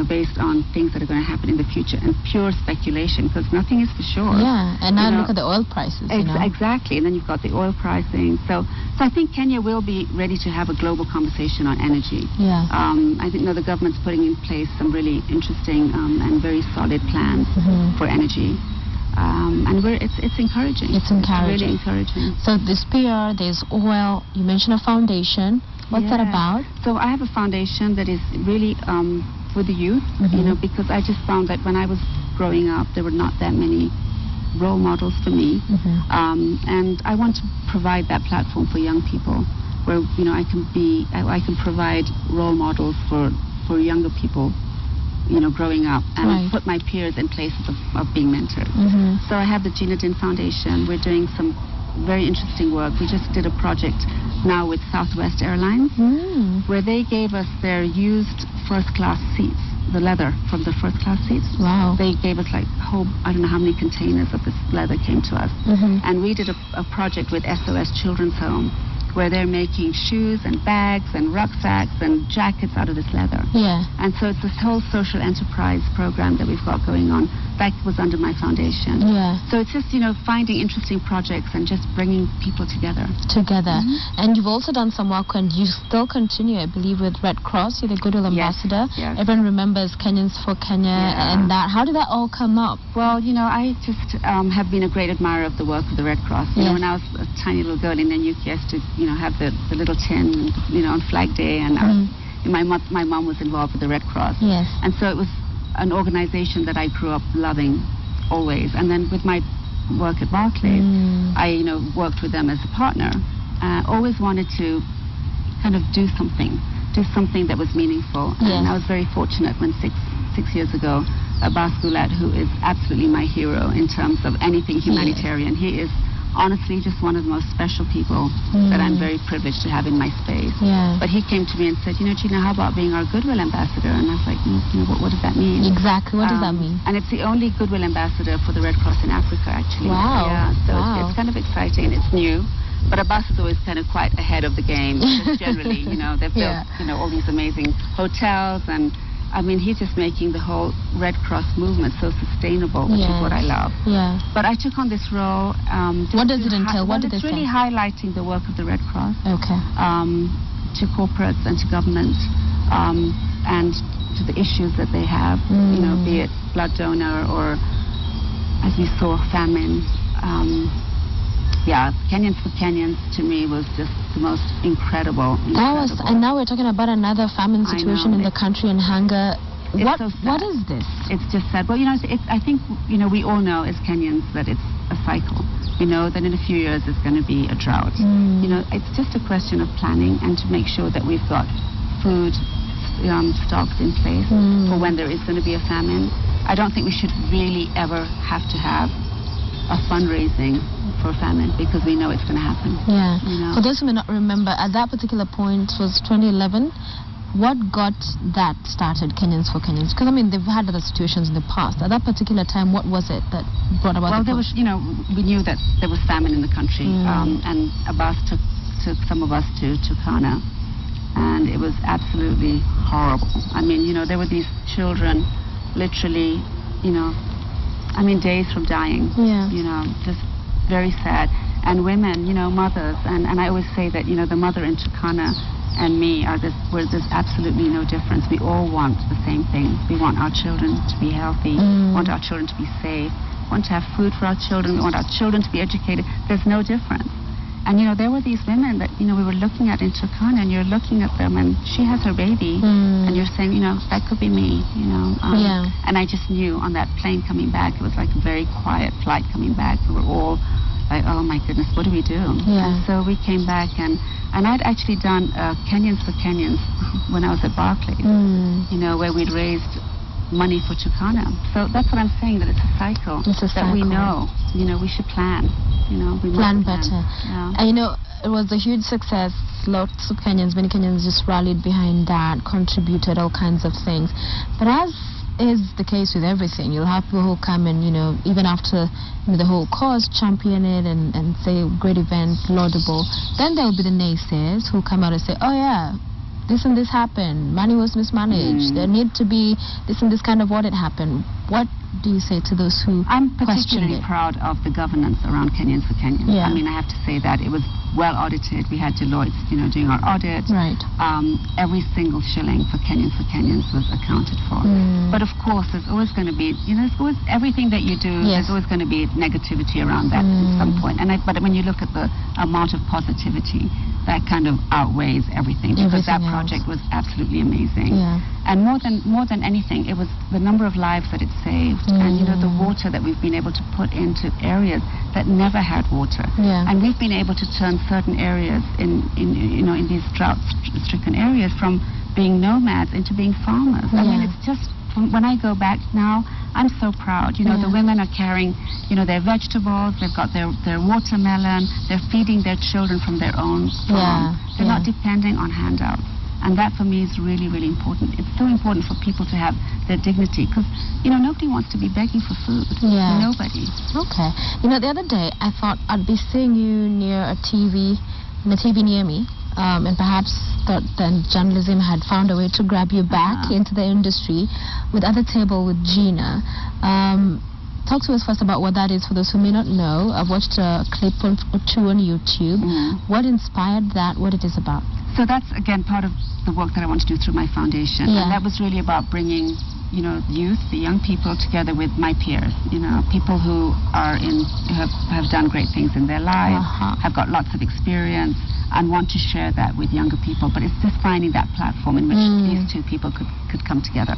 based on things that are going to happen in the future, and pure speculation, because nothing is for sure. Yeah, and now look at the oil prices. Exactly, and then you've got the oil pricing. So I think Kenya will be ready to have a global conversation on energy. Yeah. I think the government's putting in place some really interesting and very solid plans for energy. And it's encouraging. It's encouraging. It's really encouraging. So this PR, there's oil. You mentioned a foundation. What's that about? So I have a foundation that is really for the youth, because I just found that when I was growing up, there were not that many role models for me. And I want to provide that platform for young people where, I can provide role models for younger people, growing up, and put my peers in places of being mentored. So I have the Gina Foundation. We're doing some very interesting work. We just did a project now with Southwest Airlines, where they gave us their used first-class seats, the leather from the first-class seats. Wow. They gave us I don't know how many containers of this leather came to us. And we did a project with SOS Children's Home, where they're making shoes and bags and rucksacks and jackets out of this leather. Yeah. And so it's this whole social enterprise program that we've got going on. That was under my foundation. Yeah. So it's just, finding interesting projects and just bringing people together. And you've also done some work, and you still continue, I believe, with Red Cross. You're the Goodwill Ambassador. Yes. Everyone remembers Kenyans for Kenya and that. How did that all come up? Well, I just have been a great admirer of the work of the Red Cross. When I was a tiny little girl in the UK, I used to, have the little tin, on Flag Day, and my mom was involved with the Red Cross. Yes. And so it was an organization that I grew up loving always. And then with my work at Barclays, I worked with them as a partner. Always wanted to kind of do something that was meaningful. Yes. And I was very fortunate when six years ago, Abbas Gulad, who is absolutely my hero in terms of anything humanitarian, he is honestly just one of the most special people that I'm very privileged to have in my space. Yeah. But he came to me and said, Gina, how about being our Goodwill Ambassador? And I was like, what does that mean? Exactly, what does that mean? And it's the only Goodwill Ambassador for the Red Cross in Africa, actually. Wow. Yeah, so it's kind of exciting, and it's new. But Abbas is always kind of quite ahead of the game. Just generally, they've built, all these amazing hotels, and I mean, he's just making the whole Red Cross movement so sustainable, which is what I love. Yeah. But I took on this role. What does it entail? What did they say? It's really highlighting the work of the Red Cross. Okay. To corporates and to government, and to the issues that they have, be it blood donor or, as we saw, famine. Kenyans for Kenyans, to me, was just the most incredible. And now we're talking about another famine situation in the country and hunger. What is this? It's just sad. Well, I think, we all know as Kenyans that it's a cycle. That in a few years it's going to be a drought. It's just a question of planning and to make sure that we've got food stocks in place for when there is going to be a famine. I don't think we should really ever have to have a fundraising for famine because we know it's going to happen. Yeah. You know? For those who may not remember, at that particular point was 2011. What got that started, Kenyans for Kenyans? Because, I mean, they've had other situations in the past. At that particular time, what was it that brought about Well, there was, we knew that there was famine in the country. And Abbas took some of us to Turkana. And it was absolutely horrible. I mean, there were these children literally, days from dying. Yeah. Just very sad. And women, mothers. And I always say that, the mother in Turkana and me there's absolutely no difference. We all want the same thing. We want our children to be healthy, want our children to be safe, want to have food for our children, we want our children to be educated. There's no difference. And there were these women that we were looking at in Turkana, and you're looking at them, and she has her baby, and you're saying, that could be me, And I just knew on that plane coming back, it was like a very quiet flight coming back. We were all like, oh my goodness, what do we do? Yeah. And so we came back, and I'd actually done Kenyans for Kenyans when I was at Barclays, where we'd raised money for Turkana. So that's what I'm saying, that it's a cycle. It's a cycle. That we know, we should plan. We plan better. Yeah. And it was a huge success. Lots of Kenyans, many Kenyans just rallied behind that, contributed all kinds of things. But as is the case with everything, you'll have people who come and, even after the whole cause, champion it and say, great event, laudable. Then there will be the naysayers who come out and say, oh yeah, this and this happened, money was mismanaged, there need to be this and this kind of audit happened. What do you say to those who I'm question particularly it? proud of the governance around Kenyans for Kenyans. Yeah. I mean, I have to say that it was well audited. We had Deloitte, doing our audit. Right. Every single shilling for Kenyans was accounted for. But of course, there's always going to be, there's always everything that you do. Yes. There's always going to be negativity around that at some point. But when you look at the amount of positivity, that kind of outweighs everything, because that project was absolutely amazing. Yeah. And more than anything, it was the number of lives that it saved, and the water that we've been able to put into areas that never had water. Yeah. And we've been able to turn certain areas in these drought-stricken areas from being nomads into being farmers. I mean, it's just, when I go back now, I'm so proud. The women are carrying, their vegetables, they've got their watermelon, they're feeding their children from their own farm. They're not depending on handouts. And that for me is really, really important. It's so important for people to have their dignity, because, nobody wants to be begging for food. Yeah. Nobody. Okay. The other day I thought I'd be seeing you near a TV near me, and perhaps thought then journalism had found a way to grab you back into the industry with At the Table with Gina. Talk to us first about what that is for those who may not know. I've watched a clip or two on YouTube. What inspired that, what it is about? So that's, again, part of the work that I want to do through my foundation. Yeah. And that was really about bringing, youth, the young people together with my peers, people who are have done great things in their lives, have got lots of experience, and want to share that with younger people. But it's just finding that platform in which these two people could come together.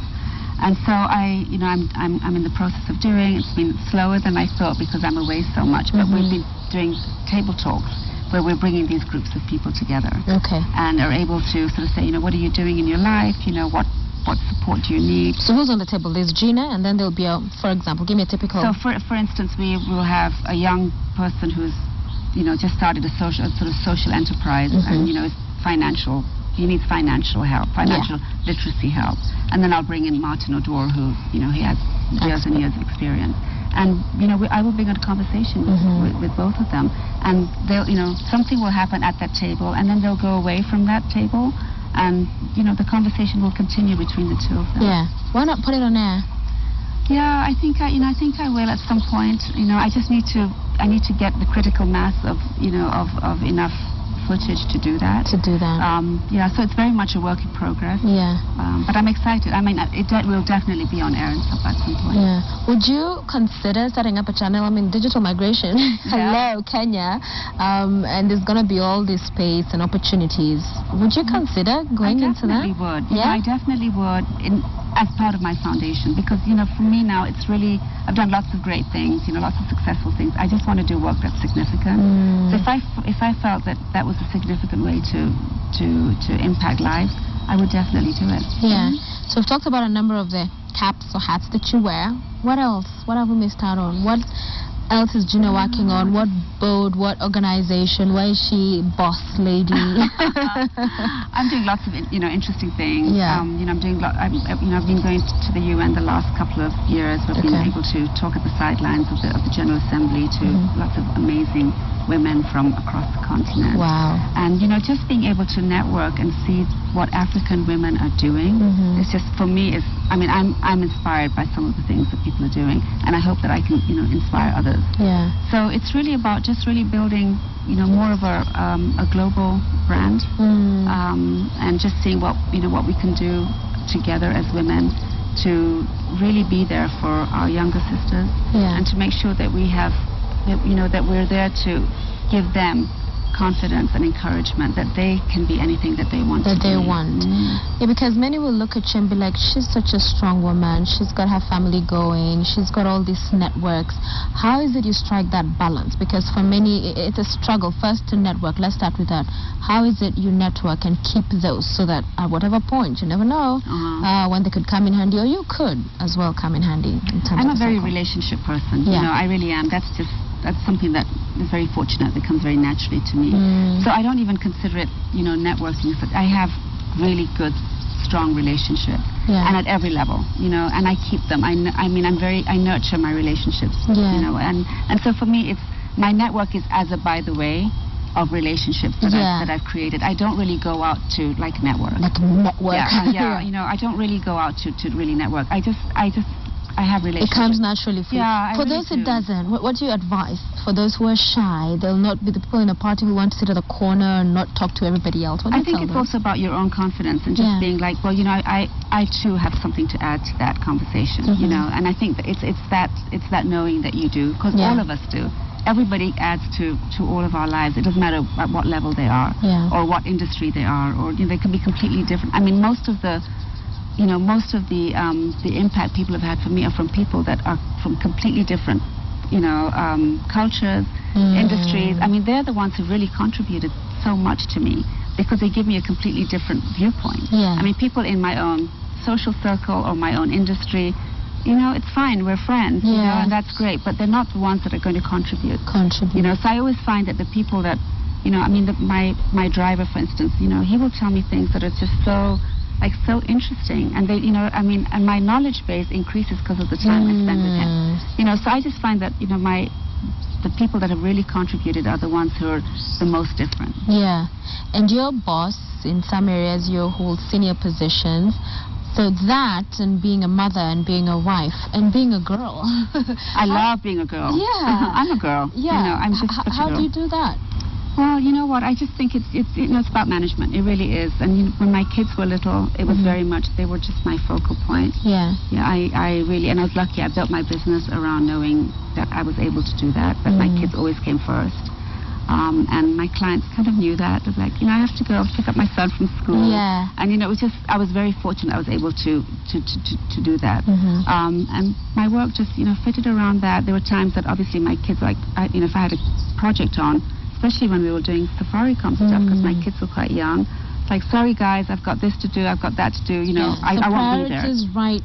And so I'm in the process of doing. It's been slower than I thought because I'm away so much. But we've been doing table talks where we're bringing these groups of people together. Okay. And are able to sort of say, what are you doing in your life? What support do you need? So who's on the table? There's Gina, and then there'll be for example, give me a typical. So for instance, we will have a young person who's, just started a social enterprise, and is financial. He needs financial help, financial literacy help. And then I'll bring in Martin Odor, who, he has years and years of experience. And, I will bring a conversation with both of them. And they'll, something will happen at that table, and then they'll go away from that table, and, the conversation will continue between the two of them. Yeah. Why not put it on air? Yeah, I think I will at some point. I just need to get the critical mass of enough footage to do that. So it's very much a work in progress. Yeah. But I'm excited. I mean, it will definitely be on air at some point. Yeah. Would you consider setting up a channel? I mean, digital migration. Hello, Kenya. And there's going to be all this space and opportunities. Would you consider going into that? I definitely would. Yeah? I definitely would. As part of my foundation, because for me now it's really, I've done lots of great things, lots of successful things. I just want to do work that's significant. So if I felt that was a significant way to impact lives, I would definitely do it. Yeah. So we've talked about a number of the caps or hats that you wear. What else? What have we missed out on? What else is Gina working on? What board? What organization? Where is she boss lady? I'm doing lots of interesting things. Yeah. I'm doing I've been going to the UN the last couple of years. We've been able to talk at the sidelines of the General Assembly to lots of amazing women from across the continent. Wow. And just being able to network and see what African women are doing, it's just, for me, I'm inspired by some of the things that people are doing, and I hope that I can inspire others. Yeah. So it's really about just really building more of a global brand, and just seeing what we can do together as women to really be there for our younger sisters, and to make sure that we have that we're there to give them confidence and encouragement that they can be anything that they want to be. Yeah, because many will look at you and be like, she's such a strong woman, she's got her family going, she's got all these networks. How is it you strike that balance? Because for many it's a struggle first to network. Let's start with that. How is it you network and keep those so that at whatever point, you never know when they could come in handy, or you could as well come in handy in terms I'm of a very relationship person. I really am. That's something that is very fortunate, that comes very naturally to me. So I don't even consider it, networking. I have really good, strong relationships, and at every level, and I keep them. I nurture my relationships, and so for me, it's my network is as a by the way of relationships that I've created. I don't really go out to network. I don't really go out to really network. I have relationships. It comes naturally for you. For really those it doesn't, what do you advise? For those who are shy, they'll not be the people in a party who want to sit at the corner and not talk to everybody else. What do you think it's also about your own confidence and just being like, well, I too have something to add to that conversation, and I think that it's that knowing that you do, because all of us do. Everybody adds to all of our lives. It doesn't matter at what level they are, or what industry they are, or they can be completely different. Most of the impact people have had for me are from people that are from completely different, cultures, industries. They're the ones who really contributed so much to me, because they give me a completely different viewpoint. People in my own social circle or my own industry, it's fine, we're friends, and that's great, but they're not the ones that are going to contribute. So I always find that the people that, my driver, for instance, he will tell me things that are just so interesting, and and my knowledge base increases because of the time I spend with him. So I just find that the people that have really contributed are the ones who are the most different. And your boss, in some areas you hold senior positions, so that, and being a mother and being a wife and being a girl. I love being a girl. I'm a girl. I'm just such a girl. How do you do that? Well, you know what? I just think it's about management. It really is. And when my kids were little, it was very much, they were just my focal point. I really, and I was lucky. I built my business around knowing that I was able to do that. But my kids always came first. And my clients kind of knew that. It was like, I have to go pick up my son from school. And it was just, I was very fortunate. I was able to do that. And my work just, fitted around that. There were times that obviously my kids, if I had a project on, especially when we were doing Safaricom stuff, because my kids were quite young. It's like, sorry guys, I've got this to do, I've got that to do, I won't be there. Priorities, right,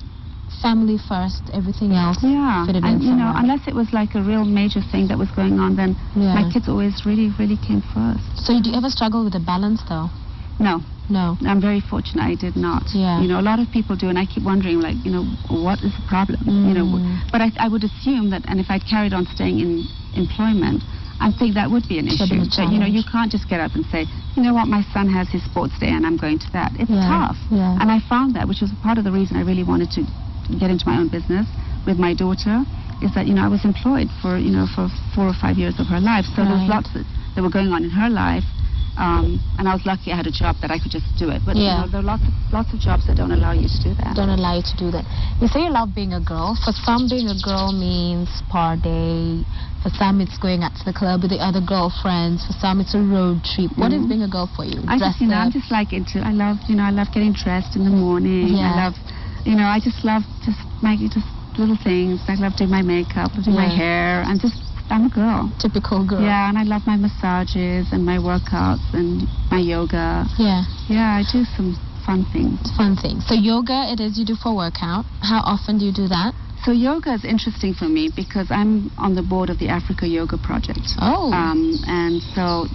family first, everything else. Fit it in somewhere. Unless it was like a real major thing that was going on, then my kids always really, really came first. So do you ever struggle with the balance though? No. I'm very fortunate I did not. A lot of people do, and I keep wondering, what is the problem? But I would assume that, and if I'd carried on staying in employment, I think that would be an issue. But you can't just get up and say, what, my son has his sports day and I'm going to that. It's tough. And I found that, which was part of the reason I really wanted to get into my own business with my daughter, is that I was employed for 4 or 5 years of her life. So there's lots that were going on in her life. And I was lucky I had a job that I could just do it. But there are lots of jobs that don't allow you to do that. Don't allow you to do that. You say you love being a girl. For some, being a girl means party. For some, it's going out to the club with the other girlfriends. For some, it's a road trip. What is being a girl for you? I'm just like I love getting dressed in the morning. I love, I just love just little things. I love doing my makeup, doing my hair, and I'm a girl. Typical girl. Yeah, and I love my massages and my workouts and my yoga. Yeah, I do some fun thing. Fun thing. So yoga, it is you do for workout. How often do you do that? So yoga is interesting for me because I'm on the board of the Africa Yoga Project. Oh. And so,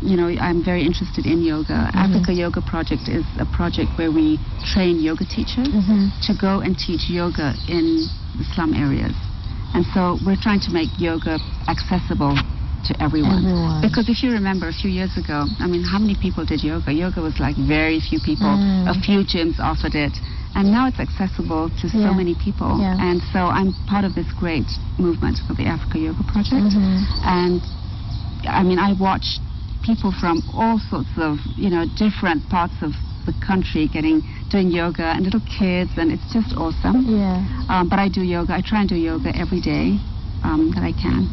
I'm very interested in yoga. Africa Yoga Project is a project where we train yoga teachers to go and teach yoga in the slum areas. And so we're trying to make yoga accessible to everyone. Because if you remember a few years ago, how many people did yoga? Yoga was like very few people. A few gyms offered it. And now it's accessible to so many people. And so I'm part of this great movement called the Africa Yoga Project. And I watch people from all sorts of, different parts of the country doing yoga, and little kids, and it's just awesome. But I do yoga. I try and do yoga every day that I can.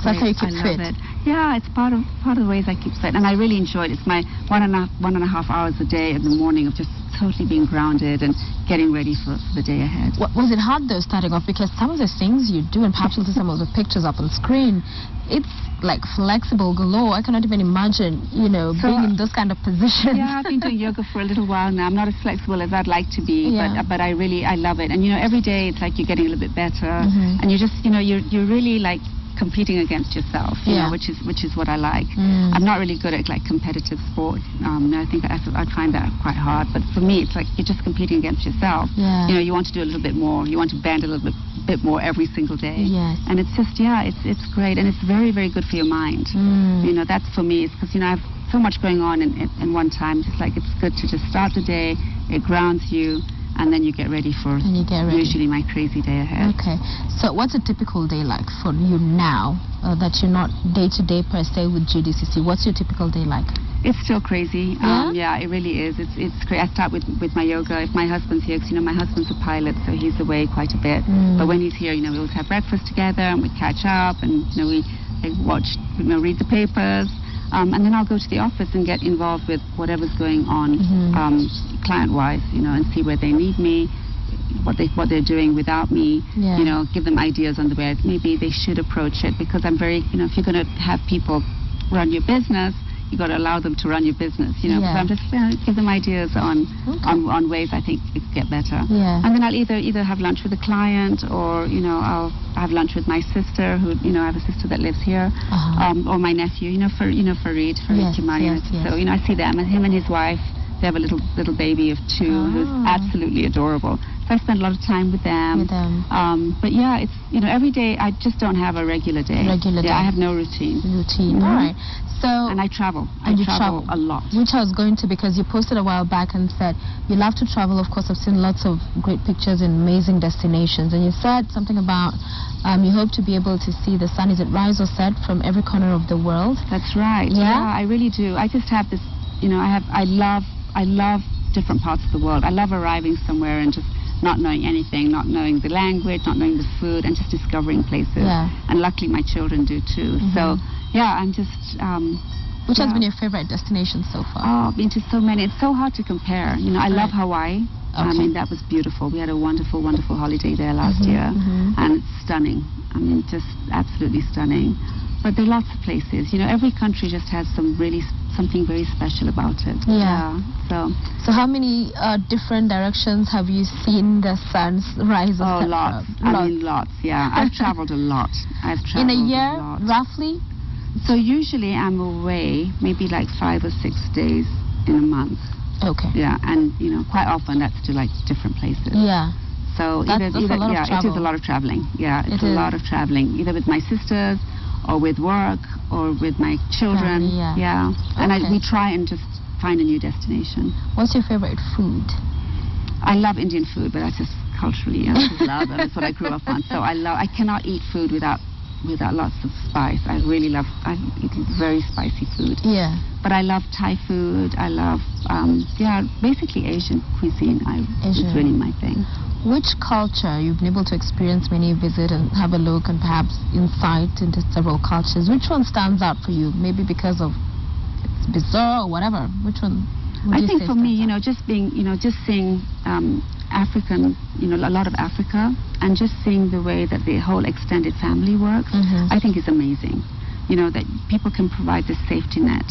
That's how you keep fit. It. Yeah, it's part of the ways I keep fit, and I really enjoy it. It's my 1.5 hours a day in the morning of just totally being grounded and getting ready for the day ahead. Was it hard though starting off? Because some of the things you do, and perhaps you'll see some of the pictures up on screen, it's like flexible galore. I cannot even imagine, being in those kind of positions. Yeah, I've been doing yoga for a little while now. I'm not as flexible as I'd like to be, but I love it. And every day it's like you're getting a little bit better, and you're just, you're really like competing against yourself, which is what I like. I'm not really good at like competitive sport. I think I'd find that quite hard. But for me, it's like you're just competing against yourself. You want to do a little bit more. You want to bend a little bit more every single day. And it's just, it's great, and it's very, very good for your mind. That's for me. It's because I have so much going on in one time. Just like it's good to just start the day. It grounds you. And then you get ready for usually my crazy day ahead. Okay. So what's a typical day like for you now that you're not day-to-day per se with GDCC? What's your typical day like? It's still crazy. It really is. It's crazy. I start with my yoga. If my husband's here, because my husband's a pilot, so he's away quite a bit. But when he's here, we always have breakfast together and we catch up, and we watch, read the papers. And then I'll go to the office and get involved with whatever's going on client-wise, and see where they need me, what they're doing without me, give them ideas on the way maybe they should approach it, because I'm very, if you're going to have people run your business, you got to allow them to run your business, So I'm just give them ideas on ways I think it could get better. And then I'll either have lunch with a client, or I'll have lunch with my sister, who I have a sister that lives here, or my nephew, Farid Kimani. So I see them, and him and his wife. They have a little baby of 2 who's absolutely adorable. So I spend a lot of time with them. But it's every day I just don't have a regular day. I have no routine. All right. So and I travel. I travel a lot. Which I was going to, because you posted a while back and said you love to travel. Of course, I've seen lots of great pictures in amazing destinations, and you said something about you hope to be able to see the sun, is it rise or set, from every corner of the world? That's right. Yeah, I really do. I just have this. I love different parts of the world. I love arriving somewhere and just not knowing anything, not knowing the language, not knowing the food, and just discovering places. And luckily my children do too. So I'm just... Which has been your favorite destination so far? Oh, I've been to so many. It's so hard to compare. I love Hawaii. That was beautiful. We had a wonderful, wonderful holiday there last year. And it's stunning. Just absolutely stunning. But there are lots of places. Every country just has something very special about it. So how many different directions have you seen the sun rise? Lots. Lots. Yeah, I've traveled a lot. In a year, roughly? So usually I'm away maybe like 5 or 6 days in a month. Okay. Yeah, and quite often that's to like different places. So it is a lot of traveling. Yeah, it's a lot of traveling, either with my sisters, or with work, or with my children. And we try and just find a new destination. What's your favorite food? I love Indian food, but that's just culturally, I just love it. That's what I grew up on. So I cannot eat food without lots of spice. I eat very spicy food. But I love Thai food. I love basically Asian cuisine. It's really my thing. Which culture you've been able to experience when you visit and have a look and perhaps insight into several cultures? Which one stands out for you? Maybe because of it's bizarre or whatever. Which one? I think for me, just seeing African, a lot of Africa, and just seeing the way that the whole extended family works, I think is amazing. That people can provide this safety net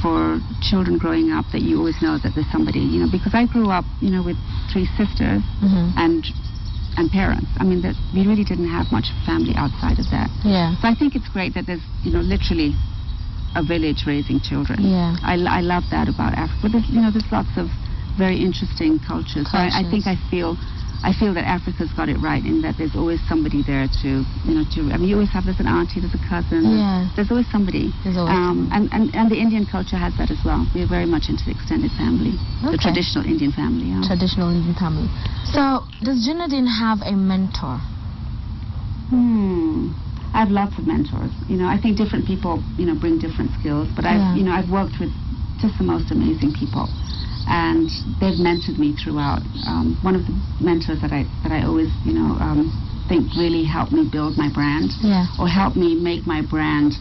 for children growing up that you always know that there's somebody, because I grew up, with 3 sisters and parents. I mean, that we really didn't have much family outside of that. Yeah. So I think it's great that there's, literally a village raising children. Yeah. I love that about Africa. But there's lots of very interesting cultures. So I think I feel that Africa's got it right in that there's always somebody there to, you always have, there's an auntie, there's a cousin. Yeah. There's always somebody. There's always somebody. And the Indian culture has that as well. We're very much into the extended family. The traditional Indian family. Yeah. Traditional Indian family. So, does Gina have a mentor? I have lots of mentors. I think different people, bring different skills. But I've worked with just the most amazing people. And they've mentored me throughout. One of the mentors that I always, think really helped me build my brand, or helped me make my brand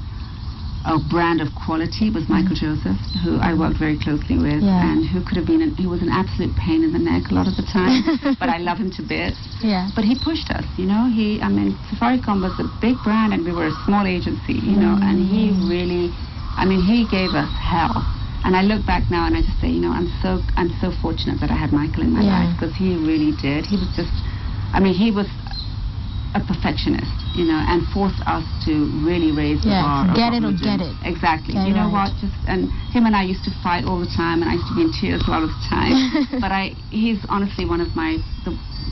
a brand of quality was Michael Joseph, who I worked very closely with, and who could have been, he was an absolute pain in the neck a lot of the time, but I love him to bits. Yeah. But he pushed us, Safaricom was a big brand and we were a small agency, and he really, he gave us hell. And I look back now and I just say, I'm so fortunate that I had Michael in my life, because he really did. He was just, he was a perfectionist, and forced us to really raise the bar. Get it or get it. Exactly. You know what? And him and I used to fight all the time, and I used to be in tears a lot of the time. But he's honestly one of my.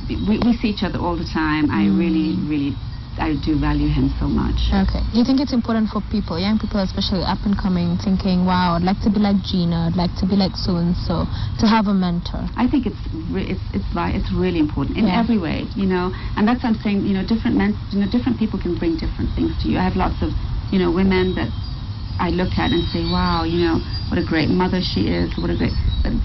We see each other all the time. I really. I do value him so much. Okay. Do you think it's important for people, young people especially up and coming, thinking, wow, I'd like to be like Gina, I'd like to be like so-and-so, to have a mentor? I think it's really important in every way, and that's what I'm saying, different people can bring different things to you. I have lots of, women that I look at and say, wow, what a great mother she is,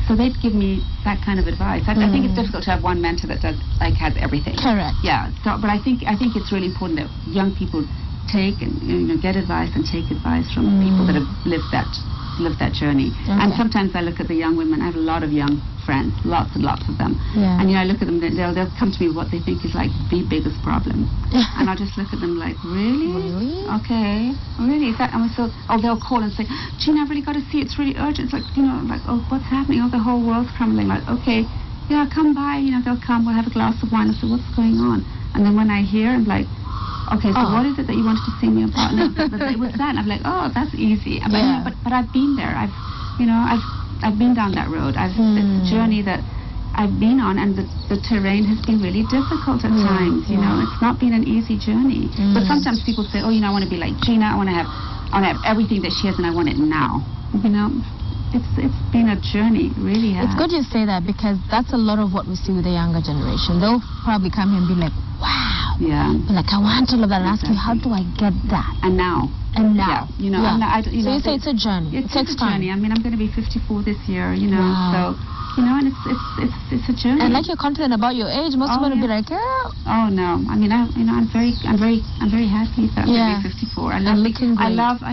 so they'd give me that kind of advice. I think it's difficult to have one mentor that has everything. Correct. Yeah. So, but I think it's really important that young people take and get advice and take advice from people that have lived that journey. Okay. And sometimes I look at the young women. I have a lot of young friends, lots and lots of them. Yeah. And I look at them. They'll come to me with what they think is like the biggest problem, and I'll just look at them like, really? Okay, really? Is that? And so, they'll call and say, Gina, I've really got to see. It's really urgent. It's like, oh, what's happening? Oh, the whole world's crumbling. Like, okay, yeah, come by. They'll come. We'll have a glass of wine. I say, what's going on? And then when I hear, I'm like, okay, so what is it that you wanted to see me about? And it was that. And I'm like, oh, that's easy. But I've been there. I've been down that road. It's a journey that I've been on, and the terrain has been really difficult at times. It's not been an easy journey. But sometimes people say, oh, I want to be like Gina. I want to have everything that she has, and I want it now. It's been a journey, really. It's good you say that, because that's a lot of what we see with the younger generation. They'll probably come here and be like, wow. Yeah. Be like, I want all of that, and ask you, how do I get that? And now. Yeah. So you say it's a journey. It takes a journey. time. I'm going to be 54 this year. Wow. So and it's a journey. And like you're confident about your age, most people will be like, oh no. I'm very happy that I'm going to be 54. I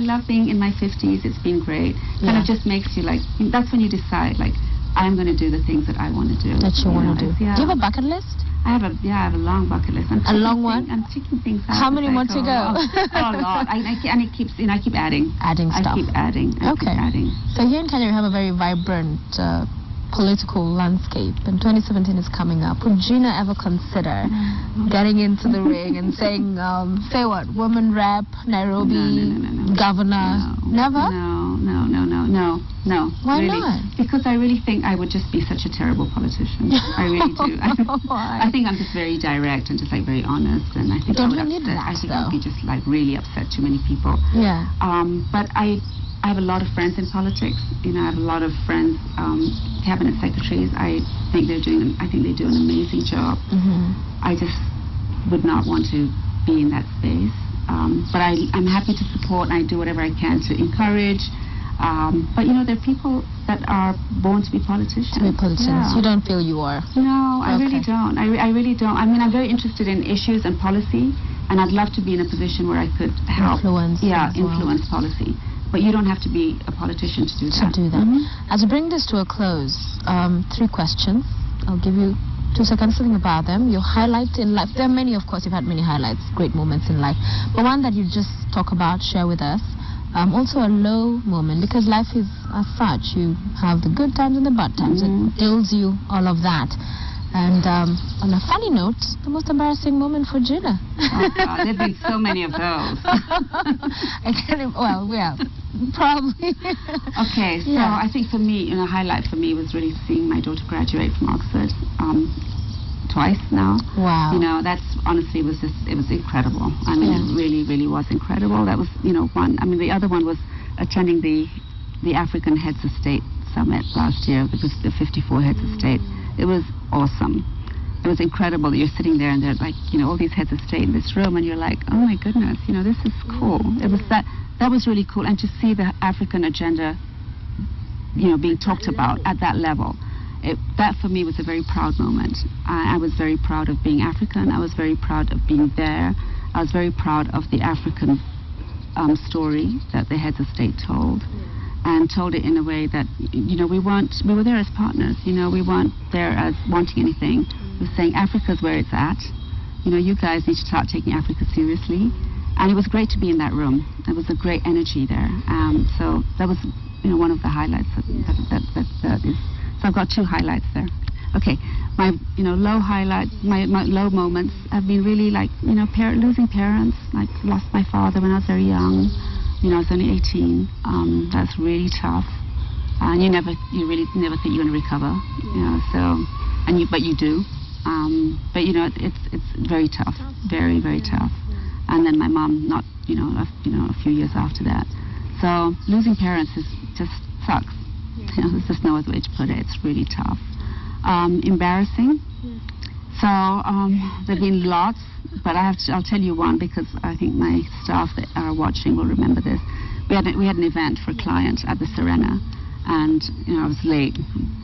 love being in my 50s. It's been great. Kind of just makes you like, that's when you decide, like, I'm going to do the things that I want to do. That you want to do. Yeah. Do you have a bucket list? I have a long bucket list. A long one? I'm checking things out. How many more to go? A lot. I keep adding. Adding stuff. I keep adding. Okay. So here in Kenya we have a very vibrant political landscape, and 2017 is coming up. Would Gina ever consider getting into the ring and saying, say what, woman rep, Nairobi, no. governor? Never? No. Why really. not? Because I really think I would just be such a terrible politician. I really do. I think I'm just very direct and just like very honest, and I think I would upset. I think I'd be just like really upset too many people. Yeah. But I have a lot of friends in politics. I have a lot of friends, cabinet secretaries. I think they do an amazing job. I just would not want to be in that space. But I'm happy to support, and I do whatever I can to encourage. But there are people that are born to be politicians. Yeah. You don't feel you are? No, I really don't. I really don't. I'm very interested in issues and policy, and I'd love to be in a position where I could help influence policy. But you don't have to be a politician to do that. As we bring this to a close, 3 questions. I'll give you 2 seconds to think about them. Your highlight in life. There are many, of course, you've had many highlights, great moments in life. But one that you just talk about, share with us. also a low moment, because life is as such. You have the good times and the bad times. It builds you all of that. And on a funny note, the most embarrassing moment for Gina. Oh, God, there have been so many of those. Well, yeah, probably. Okay, so I think for me, a highlight for me was really seeing my daughter graduate from Oxford twice now. Wow. That's honestly it was incredible. I mean, it really, really was incredible. That was, one. I mean, the other one was attending the African Heads of State Summit last year, which was the 54 Heads of State. It was awesome. It was incredible that you're sitting there and they're like, all these heads of state in this room, and you're like, oh my goodness, this is cool. It was that was really cool, and to see the African agenda, being talked about at that level, that for me was a very proud moment. I was very proud of being African. I was very proud of being there. I was very proud of the African story that the heads of state told. And told it in a way that, we were there as partners, we weren't there as wanting anything. We were saying Africa's where it's at. You guys need to start taking Africa seriously. And it was great to be in that room. There was a great energy there. So that was, one of the highlights. That is. So I've got two highlights there. Okay, my, low highlights, my low moments have been really like, losing parents. Like, lost my father when I was very young. I was only 18. That's really tough, and you really never think you're going to recover. But you do. But it's very tough, very, very tough. And then my mom, not a few years after that. So losing parents just sucks. There's just no other way to put it. It's really tough. Embarrassing. So there've been lots. But I'll tell you one, because I think my staff that are watching will remember this. We had an event for a client at the Serena, and I was late,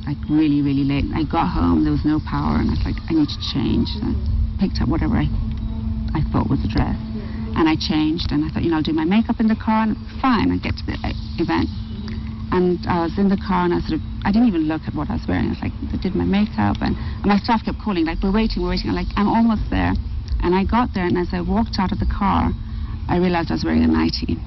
like really, really late. I got home, there was no power, and I was like, I need to change. I picked up whatever I thought was a dress, and I changed, and I thought, I'll do my makeup in the car, and fine, I get to the event. And I was in the car, and I didn't even look at what I was wearing. I was like, I did my makeup, and my staff kept calling, like, we're waiting. I'm like, I'm almost there. And I got there, and as I walked out of the car, I realized I was wearing a nightie.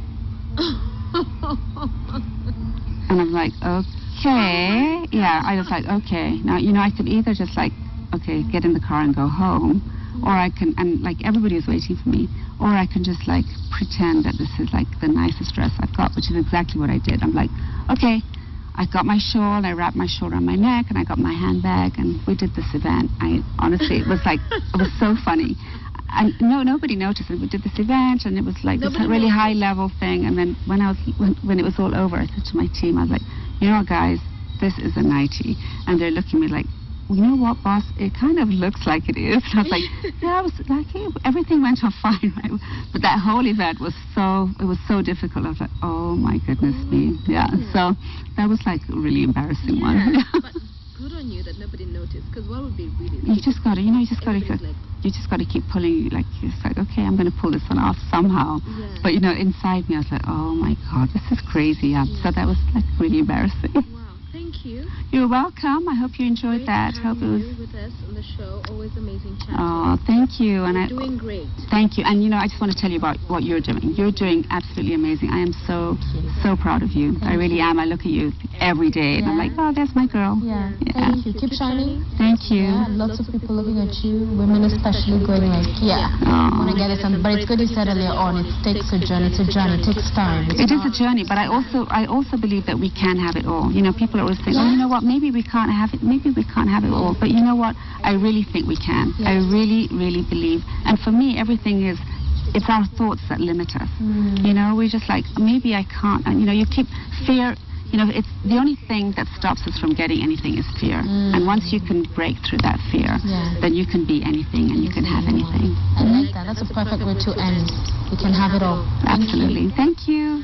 And I'm like, okay. Yeah, I was like, okay. Now, I could either just like, okay, get in the car and go home, or I can, and like everybody was waiting for me, or I can just like pretend that this is like the nicest dress I've got, which is exactly what I did. I'm like, okay. I got my shawl, I wrapped my shawl around my neck, and I got my handbag, and we did this event. Honestly, it was so funny. And nobody noticed it. We did this event, and it was like this really high level thing. And then when it was all over, I said to my team, I was like, guys, this is a nightie. And they're looking at me like, well, you know what, boss? It kind of looks like it is. And I was like, yeah, I was like, hey, everything went on fine, right? But that whole event was so difficult. I was like, oh my goodness me. Yeah. So that was like a really embarrassing one. But good on you that nobody noticed, because what would be really you just got to keep pulling, like, it's like, okay, I'm going to pull this one off somehow. Yeah. But inside me I was like, oh my God, this is crazy. So that was like really embarrassing. Wow, thank you. You're welcome. I hope you enjoyed that. Hope it was with us on the show. Always amazing chatting. Oh, thank you. You're doing great. Thank you. And I just want to tell you about what you're doing. You're doing absolutely amazing. I am so proud of you. I really am. I look at you every day and I'm like, oh, there's my girl. Yeah. Thank you. Keep shining. Thank you. Yeah, lots of people looking at you, women especially, going like, I want to get it. But it's good you said earlier on, it takes a journey. It's a journey. It takes time. It is a journey, but I also believe that we can have it all. People are always saying, oh, you know what, maybe we can't have it. Maybe we can't have it all. But you know what? I really think we can. Yes. I really, really believe. And for me, everything is, it's our thoughts that limit us. We're just like, maybe I can't. And, you keep fear. It's the only thing that stops us from getting anything is fear. And once you can break through that fear, then you can be anything and you can have anything. I like that. That's a perfect way to end. You can have it all. Absolutely. Thank you.